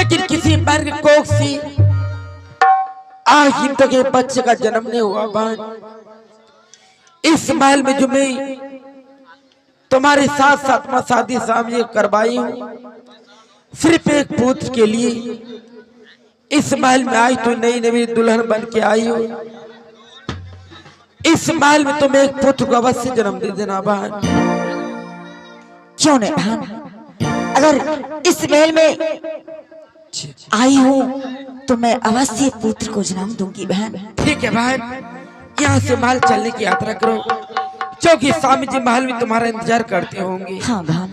लेकिन किसी मर्ग कोख से आज तक ये बच्चे का जन्म नहीं हुआ बहन। इस महल में जो मैं तुम्हारे साथ साथ शादी सामने करवाई हूँ सिर्फ एक पुत्र के लिए। इस महल में आई तो नई नई दुल्हन बन के आई हो। इस महल में तुम एक पुत्र को अवश्य जन्म दे देना बहन। क्यों नहीं बहन, अगर इस महल में आई हूँ तो मैं अवश्य पुत्र को जन्म दूंगी बहन। ठीक है बहन, यहाँ से महल चलने की यात्रा करो क्योंकि स्वामी जी महल में तुम्हारा इंतजार करते होंगे। हाँ बहन।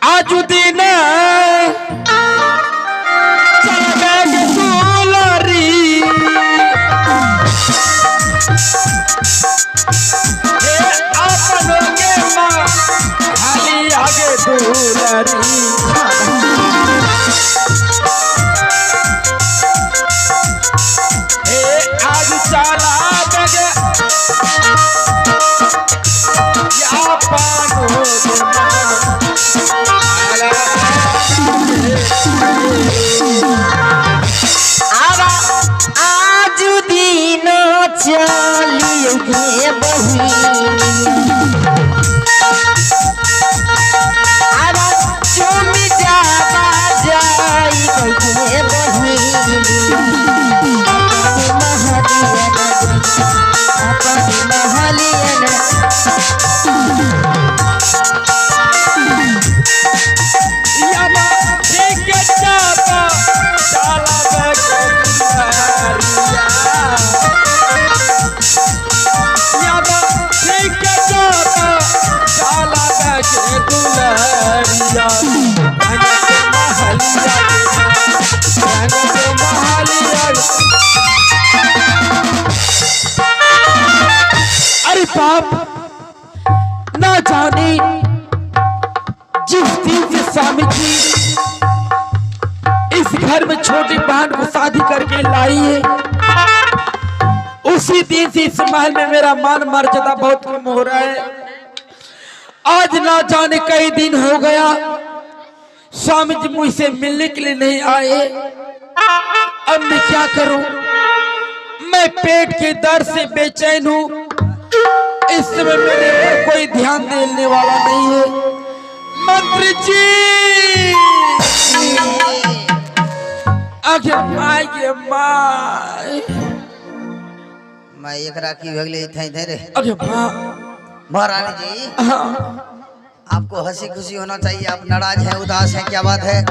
आज दिन आगे दुलारी आज चला बगे या पानो आज दिन चलिए बहिनी अरे बाप ना जाने जिस दिन से स्वामी जी इस घर में छोटी बहन को शादी करके लाई है उसी दिन से इस महल में मेरा मान मर्यादा बहुत कम हो रहा है। आज ना जाने कई दिन हो गया स्वामी जी मुझसे मिलने के लिए नहीं आए। अब मैं क्या करूं, मैं पेट के दर्द से बेचैन हूं। इस समय मेरे ऊपर कोई ध्यान देने वाला नहीं है। मंत्री जी आगे माय के माय मैं एकरा की भगले थे रे। अरे मां महारानी जी हाँ। आपको हंसी खुशी होना चाहिए, आप नाराज हैं, उदास हैं, क्या बात है?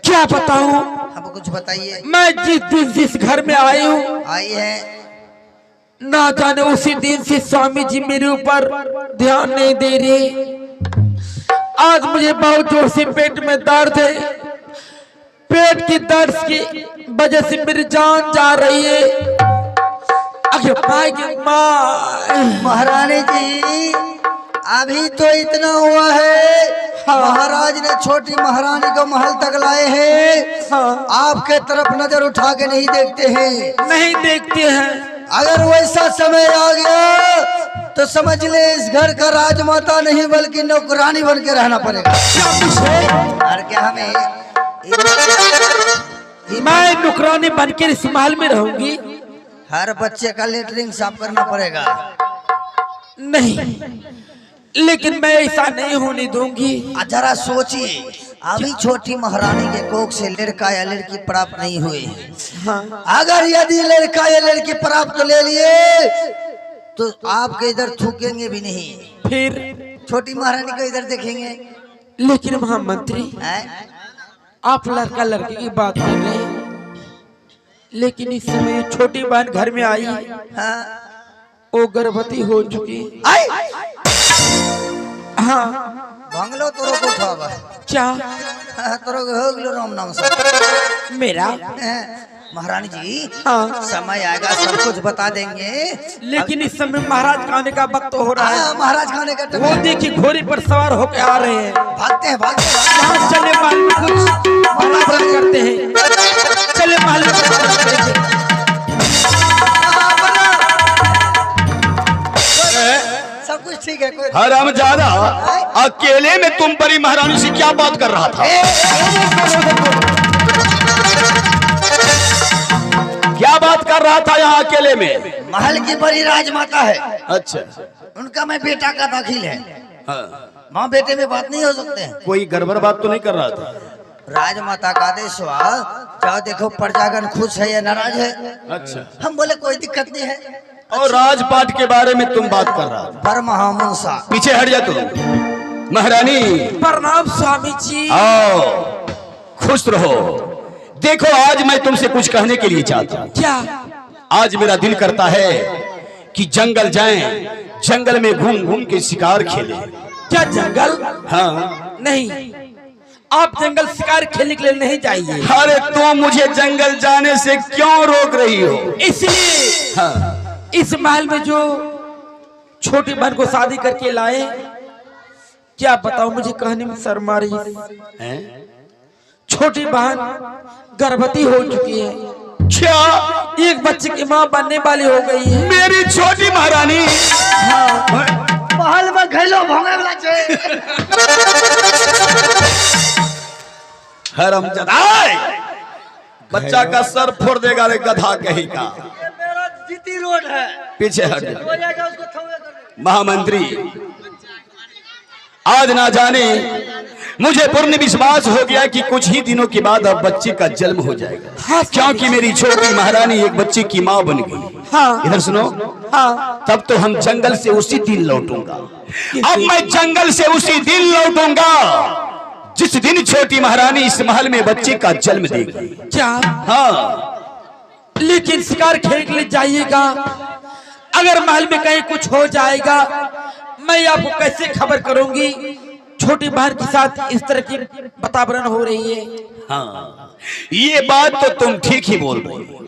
क्या बताऊं, हमको कुछ बताइए। मैं जिस दिन जिस घर में आई हूँ आई है ना जाने उसी दिन से स्वामी जी मेरे ऊपर ध्यान नहीं दे रहे। आज मुझे बहुत जोर से पेट में दर्द है। पेट की दर्द की वजह से मेरी जान जा रही है। महारानी जी अभी तो इतना हुआ है। हाँ। महाराज ने छोटी महारानी को महल तक लाए हैं। हाँ। आपके तरफ नजर उठा के नहीं देखते हैं। नहीं देखते हैं। अगर वैसा समय आ गया तो समझ ले इस घर का राजमाता नहीं बल्कि नौकरानी बन के रहना पड़ेगा। और क्या हमें मैं नौकरानी बन के इस महल में रहूंगी। हर बच्चे का लेटरिन साफ करना पड़ेगा। नहीं, लेकिन मैं ऐसा नहीं होने दूंगी। जरा सोचिए, अभी छोटी महारानी के कोख से लड़का या लड़की प्राप्त नहीं हुए। हाँ। अगर यदि लड़का या लड़की प्राप्त ले लिए तो आपके इधर थूकेंगे भी नहीं, फिर छोटी महारानी को इधर देखेंगे। लेकिन महामंत्री आप लड़का लड़की की बात कर रहे हैं, लेकिन इस समय छोटी बहन घर में आई। हाँ। वो गर्भवती हो चुकी। हाँ बंगलो तो रोको था क्या तो हो गलो राम नाम से मेरा। महारानी जी हाँ समय आएगा सब कुछ बता देंगे, लेकिन इस समय महाराज खाने का वक्त हो रहा है। महाराज खाने का वो देखिए घोड़े पर सवार होकर आ रहे हैं। भागते हैं भागते हैं। यहाँ चले महल में कुछ बराबर करते हैं। चले महल में सब कुछ ठीक है, हरामजादा, अकेले में तुम परी महारानी से क्या बात कर रहा था? क्या बात कर रहा था यहाँ अकेले में? महल की बड़ी राजमाता है, अच्छा, उनका मैं बेटा का दाखिल है। हाँ। माँ बेटे में बात नहीं हो सकते हैं। कोई गड़बड़ बात तो नहीं कर रहा था? राजमाता का आदेश हुआ, चाहे देखो प्रजागण खुश है या नाराज है। अच्छा, हम बोले कोई दिक्कत नहीं है। और राजपाट के बारे में तुम बात कर रहा था? परमहंसा पीछे हट जा तुम। महारानी प्रणाम स्वामी जी। आओ, खुश रहो। देखो, आज मैं तुमसे कुछ कहने के लिए चाहता हूँ। क्या? आज मेरा दिल करता है कि जंगल जाएं, जंगल में घूम घूम के शिकार खेलें। क्या जंगल? हाँ। नहीं, आप जंगल शिकार खेलने के लिए नहीं जाइए। अरे तुम मुझे जंगल जाने से क्यों रोक रही हो? इसलिए हाँ। इस महल में जो छोटी बहन को शादी करके लाए, क्या बताओ, मुझे कहने में शर्म आ रही है। छोटी बहन गर्भवती हो चुकी है। क्या? एक बच्चे की माँ बनने वाली हो गई है। मेरी छोटी महारानी? महल में घैलो भोंगे वाला छे। हरामजादा, बच्चा का सर फोड़ देगा रे गधा कहीं का। मेरा जीती रोड है, पीछे हट जा। हो जाएगा उसको थोड़ा कर। महामंत्री, आज ना जाने मुझे पूर्ण विश्वास हो गया कि कुछ ही दिनों के बाद अब बच्चे का जन्म हो जाएगा, क्योंकि मेरी छोटी महारानी एक बच्चे की माँ बन गई। हाँ। इधर सुनो। हाँ। तब तो हम जंगल से उसी दिन लौटूंगा। अब मैं जंगल से उसी दिन लौटूंगा जिस दिन छोटी महारानी इस महल में बच्चे का जन्म देगी। क्या? हाँ। लेकिन शिकार खेलने के लिए जाइएगा, अगर महल में कहीं कुछ हो जाएगा, मैं आपको कैसे खबर करूंगी? छोटी बहन के साथ इस तरह की वातावरण हो रही है। हाँ, ये बात तो तुम ठीक ही बोल रही हो।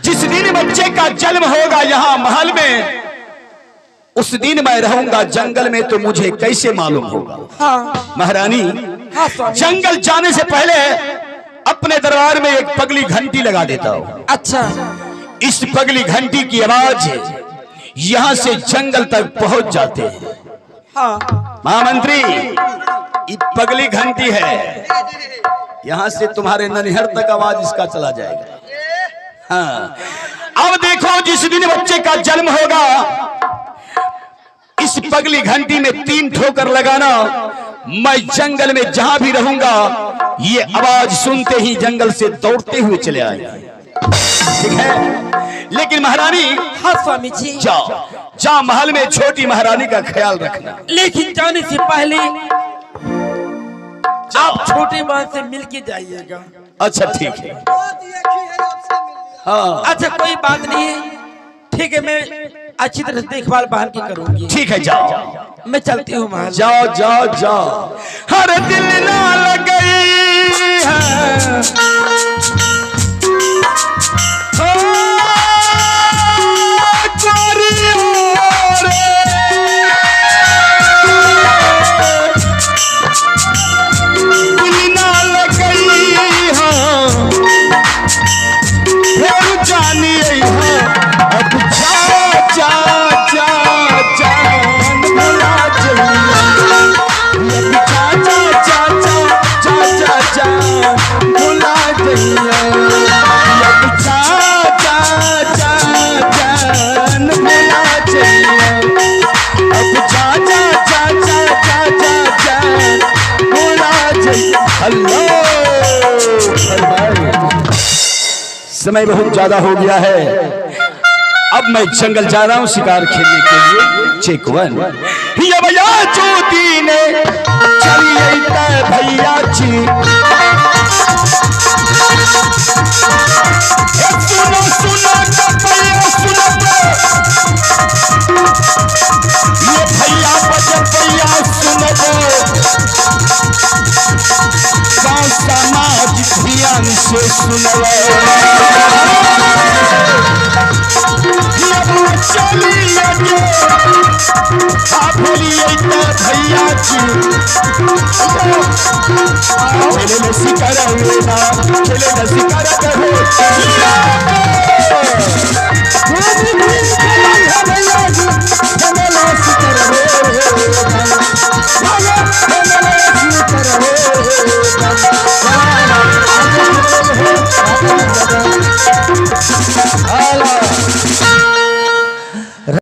जिस दिन बच्चे का जन्म होगा यहाँ महल में, उस दिन मैं रहूंगा जंगल में, तो मुझे कैसे मालूम होगा? हाँ। महारानी, हाँ स्वामी। जंगल जाने से पहले अपने दरबार में एक पगली घंटी लगा देता हूँ। अच्छा। इस पगली घंटी की आवाज यहाँ से जंगल तक पहुंच जाते हैं। हाँ। महामंत्री, ये पगली घंटी है, यहाँ से तुम्हारे ननिहर तक आवाज इसका चला जाएगा। हाँ। अब देखो, जिस दिन बच्चे का जन्म होगा, इस पगली घंटी में 3 ठोकर लगाना। मैं जंगल में जहां भी रहूंगा, ये आवाज सुनते ही जंगल से दौड़ते हुए चले आएंगे। ठीक है? लेकिन महारानी, हाँ स्वामी जी। जाओ जाओ, महल में छोटी महारानी का ख्याल रखना। लेकिन जाने से पहले आप छोटी बहन से मिल के जाइएगा। अच्छा, ठीक है। हाँ, अच्छा, कोई बात नहीं है। ठीक है, मैं अच्छी तरह से देखभाल बहन की करूंगी। ठीक है, जाओ। मैं चलती हूँ महल। जाओ जाओ जाओ। हर दिल ना लगी है समय बहुत ज्यादा हो गया है। अब मैं जंगल जा रहा हूँ शिकार खेलने के लिए। चेक 1। ये भैया चोटी ने चली भैया जी, सुनो सुनो भैया सुनो, ये भैया बजे भैया सुनो, समाज ध्यान से सुनो। चलिए आप बोलिए भैया जी, खेले में शिकार होना, खेले में शिकार हो भैया जी।